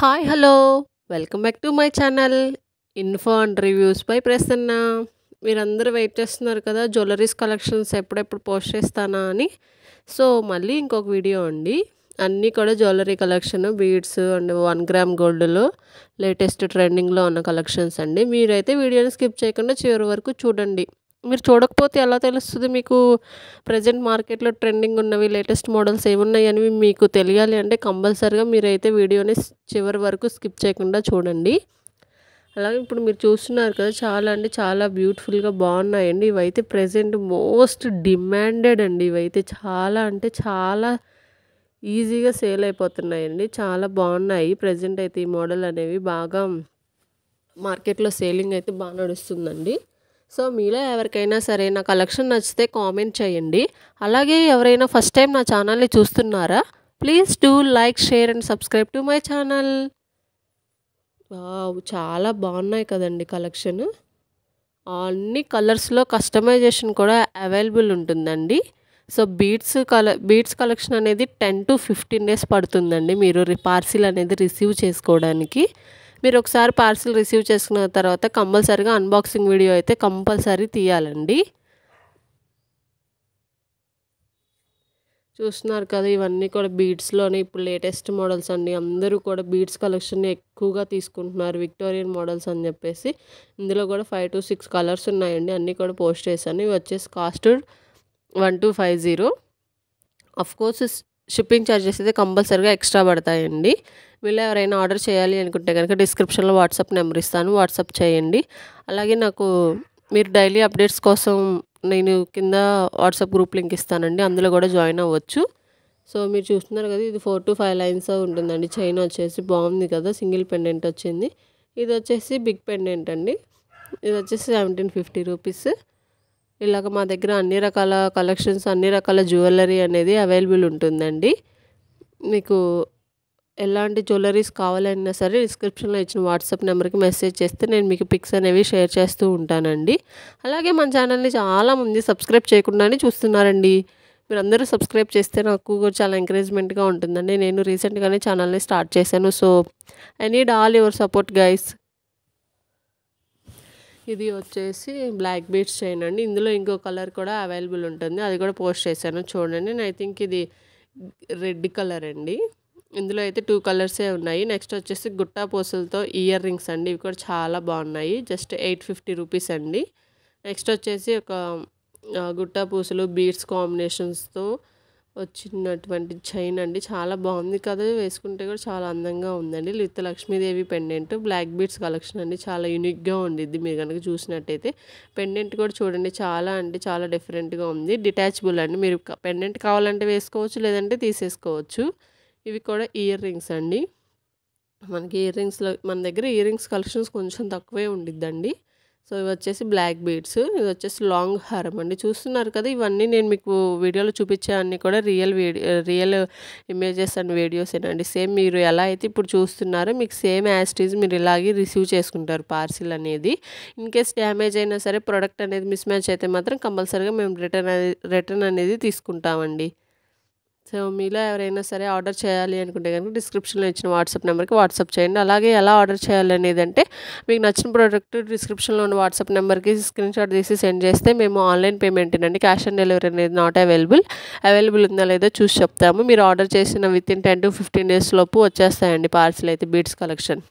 Hi hello welcome back to my channel info and reviews by Prasanna. మీరందరూ wait చేస్తున్నారు కదా jewelleries collections ఎప్పుడెప్పుడు post చేస్తానా అని. సో మళ్ళీ ఇంకొక వీడియో అండి. అన్నీ కూడా jewellery collection, beads and 1 gram గోల్డ్లో లేటెస్ట్ ట్రెండింగ్లో ఉన్న కలెక్షన్స్ అండి. మీరైతే వీడియోని స్కిప్ చేయకుండా చివరి వరకు చూడండి. మీరు చూడకపోతే ఎలా తెలుస్తుంది మీకు ప్రజెంట్ మార్కెట్లో ట్రెండింగ్ ఉన్నవి లేటెస్ట్ మోడల్స్ ఏమున్నాయి అని మీకు తెలియాలి అంటే కంపల్సరీగా మీరైతే వీడియోని చివరి వరకు స్కిప్ చేయకుండా చూడండి. అలాగే ఇప్పుడు మీరు చూస్తున్నారు కదా చాలా అంటే చాలా బ్యూటిఫుల్గా బాగున్నాయండి. ఇవైతే ప్రజెంట్ మోస్ట్ డిమాండెడ్ అండి. ఇవైతే చాలా అంటే చాలా ఈజీగా సేల్ అయిపోతున్నాయండి. చాలా బాగున్నాయి. ప్రజెంట్ అయితే ఈ మోడల్ అనేవి బాగా మార్కెట్లో సేలింగ్ అయితే బాగా నడుస్తుందండి. సో మీలో ఎవరికైనా సరే నా కలెక్షన్ నచ్చితే కామెంట్ చేయండి. అలాగే ఎవరైనా ఫస్ట్ టైం నా ఛానల్ని చూస్తున్నారా, please do like, share and subscribe to my channel. చాలా బాగున్నాయి కదండి కలెక్షన్. అన్ని కలర్స్లో కస్టమైజేషన్ కూడా అవైలబుల్ ఉంటుందండి. సో బీడ్స్ కలెక్షన్ అనేది 10 to 15 డేస్ పడుతుందండి మీరు పార్సిల్ అనేది రిసీవ్ చేసుకోవడానికి. మీరు ఒకసారి పార్సిల్ రిసీవ్ చేసుకున్న తర్వాత కంపల్సరీగా అన్బాక్సింగ్ వీడియో అయితే కంపల్సరీ తీయాలండి. చూస్తున్నారు కదా ఇవన్నీ కూడా బీడ్స్లోనే ఇప్పుడు లేటెస్ట్ మోడల్స్ అండి. అందరూ కూడా బీడ్స్ కలెక్షన్ ఎక్కువగా తీసుకుంటున్నారు, విక్టోరియన్ మోడల్స్ అని చెప్పేసి. ఇందులో కూడా 5 to 6 కలర్స్ ఉన్నాయండి. అన్నీ కూడా పోస్ట్ చేశాను. ఇవి వచ్చేసి కాస్ట్ 1250. కోర్స్ షిప్పింగ్ ఛార్జెస్ అయితే కంపల్సరీగా ఎక్స్ట్రా పడతాయండి. వీళ్ళు ఎవరైనా ఆర్డర్ చేయాలి అనుకుంటే కనుక డిస్క్రిప్షన్లో వాట్సాప్ నెంబర్ ఇస్తాను, వాట్సాప్ చేయండి. అలాగే నాకు మీరు డైలీ అప్డేట్స్ కోసం నేను కింద వాట్సాప్ గ్రూప్ లింక్ ఇస్తానండి, అందులో కూడా జాయిన్ అవ్వచ్చు. సో మీరు చూస్తున్నారు కదా ఇది 4 to 5 లైన్స్ ఉంటుందండి. చైన్ వచ్చేసి బాగుంది కదా, సింగిల్ పెండెంట్ వచ్చింది. ఇది వచ్చేసి బిగ్ పెండెంట్ అండి. ఇది వచ్చేసి 1750 రూపీస్. ఇలాగ మా దగ్గర అన్ని రకాల కలెక్షన్స్, అన్ని రకాల జ్యువెలరీ అనేది అవైలబుల్ ఉంటుందండి. మీకు ఎలాంటి జ్యువెలరీస్ కావాలన్నా సరే డిస్క్రిప్షన్లో ఇచ్చిన వాట్సాప్ నెంబర్కి మెసేజ్ చేస్తే నేను మీకు పిక్స్ అనేవి షేర్ చేస్తూ ఉంటానండి. అలాగే మన ఛానల్ని చాలామంది సబ్స్క్రైబ్ చేయకుండానే చూస్తున్నారండి. మీరు అందరూ సబ్స్క్రైబ్ చేస్తే నాకు కూడా చాలా ఎంకరేజ్మెంట్గా ఉంటుందండి. నేను రీసెంట్గానే ఛానల్ని స్టార్ట్ చేశాను. So I need all your support guys. ఇది వచ్చేసి బ్లాక్ బీడ్స్ చైన్ అండి. ఇందులో ఇంకో కలర్ కూడా అవైలబుల్ ఉంటుంది, అది కూడా పోస్ట్ చేశాను చూడండి. ఐ థింక్ ఇది రెడ్ కలర్ అండి. ఇందులో అయితే 2 కలర్సే ఉన్నాయి. నెక్స్ట్ వచ్చేసి గుట్టా పూసలతో ఇయర్ రింగ్స్ అండి. ఇవి కూడా చాలా బాగున్నాయి. జస్ట్ 850 రూపీస్ అండి. నెక్స్ట్ వచ్చేసి ఒక గుట్టా పూసలు బీడ్స్ కాంబినేషన్స్తో వచ్చినటువంటి చైన్ అండి. చాలా బాగుంది కదా, వేసుకుంటే కూడా చాలా అందంగా ఉందండి. With Lakshmidevi pendant, black beads collection అండి. చాలా యూనిక్గా ఉండిద్ది మీరు కనుక చూసినట్టయితే. పెండెంట్ కూడా చూడండి చాలా అంటే చాలా డిఫరెంట్గా ఉంది. డిటాచబుల్ అండి. మీరు పెండెంట్ కావాలంటే వేసుకోవచ్చు, లేదంటే తీసేసుకోవచ్చు. ఇవి కూడా ఇయర్ రింగ్స్ అండి. మనకి మన దగ్గర ఇయర్ రింగ్స్ కలెక్షన్స్ కొంచెం తక్కువే ఉండిద్దండి. సో ఇవి వచ్చేసి బ్లాక్ బీడ్స్, ఇది వచ్చేసి లాంగ్ హారం అండి. చూస్తున్నారు కదా ఇవన్నీ నేను మీకు వీడియోలో చూపించే అన్నీ కూడా రియల్ ఇమేజెస్ అండ్ వీడియోసేనండి. సేమ్ మీరు ఎలా అయితే ఇప్పుడు చూస్తున్నారో మీకు సేమ్ యాజ్ ఇట్ ఈజ్ మీరు ఇలాగే రిసీవ్ చేసుకుంటారు పార్సిల్ అనేది. ఇన్ కేస్ డ్యామేజ్ అయినా సరే ప్రోడక్ట్ అనేది మిస్ మ్యాచ్ అయితే మాత్రం కంపల్సరీగా మేము రిటర్న్ అనేది తీసుకుంటామండి. సో మీలో ఎవరైనా సరే ఆర్డర్ చేయాలి అనుకుంటే కనుక డిస్క్రిప్షన్లో ఇచ్చిన వాట్సాప్ నెంబర్కి వాట్సాప్ చేయండి. అలాగే ఎలా ఆర్డర్ చేయాలి అనేది అంటే మీకు నచ్చిన ప్రోడక్ట్ డిస్క్రిప్షన్లో ఉన్న వాట్సాప్ నెంబర్కి స్క్రీన్ షాట్ తీసి సెండ్ చేస్తే మేము ఆన్లైన్ పేమెంట్ అండి, క్యాష్ ఆన్ డెలివరీ అనేది నాట్ అవైలబుల్ ఉందా లేదో చూసి చెప్తాము. మీరు ఆర్డర్ చేసిన విత్ ఇన్ 10 to 15 డేస్ లోపు వచ్చేస్తాయండి పార్సిల్ అయితే బీడ్స్ కలెక్షన్.